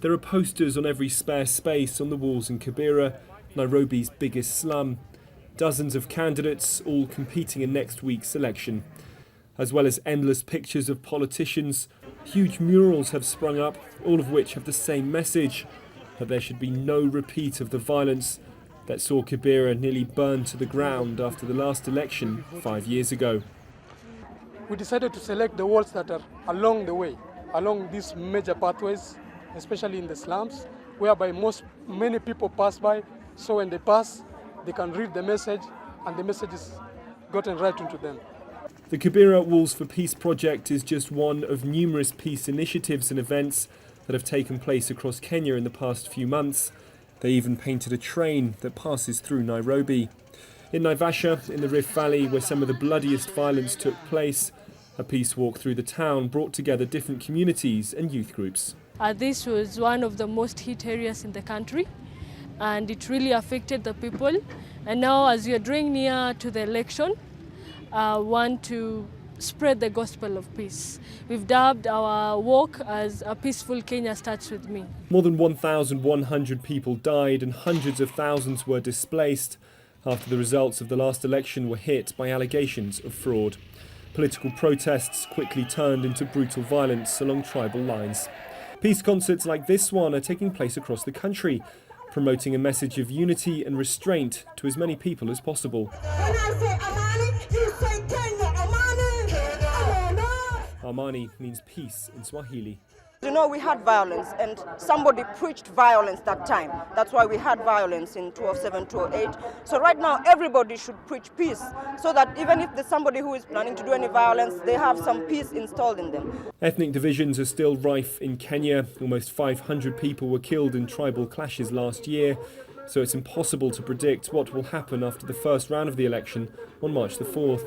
There are posters on every spare space on the walls in Kibera, Nairobi's biggest slum. Dozens of candidates, all competing in next week's election. As well as endless pictures of politicians, huge murals have sprung up, all of which have the same message, that there should be no repeat of the violence that saw Kibera nearly burned to the ground after the last election 5 years ago. We decided to select the walls that are along the way, along these major pathways, especially in the slums, whereby many people pass by, so when they pass, they can read the message, and the message is gotten right into them. The Kibera Walls for Peace project is just one of numerous peace initiatives and events that have taken place across Kenya in the past few months. They even painted a train that passes through Nairobi. In Naivasha, in the Rift Valley, where some of the bloodiest violence took place, a peace walk through the town brought together different communities and youth groups. This was one of the most hit areas in the country, and it really affected the people. And now, as we are drawing near to the election, want to spread the gospel of peace. We've dubbed our walk as A Peaceful Kenya Starts With Me. More than 1,100 people died and hundreds of thousands were displaced after the results of the last election were hit by allegations of fraud. Political protests quickly turned into brutal violence along tribal lines. Peace concerts like this one are taking place across the country, promoting a message of unity and restraint to as many people as possible. When I say Amani, you say Kenya, Amani. Amani means peace in Swahili. You know, we had violence, and somebody preached violence that time. That's why we had violence in 2007, 2008. So right now, everybody should preach peace, so that even if there's somebody who is planning to do any violence, they have some peace installed in them. Ethnic divisions are still rife in Kenya. Almost 500 people were killed in tribal clashes last year, so it's impossible to predict what will happen after the first round of the election on March the 4th.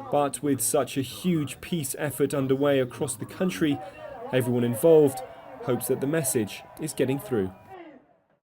But with such a huge peace effort underway across the country, everyone involved hopes that the message is getting through.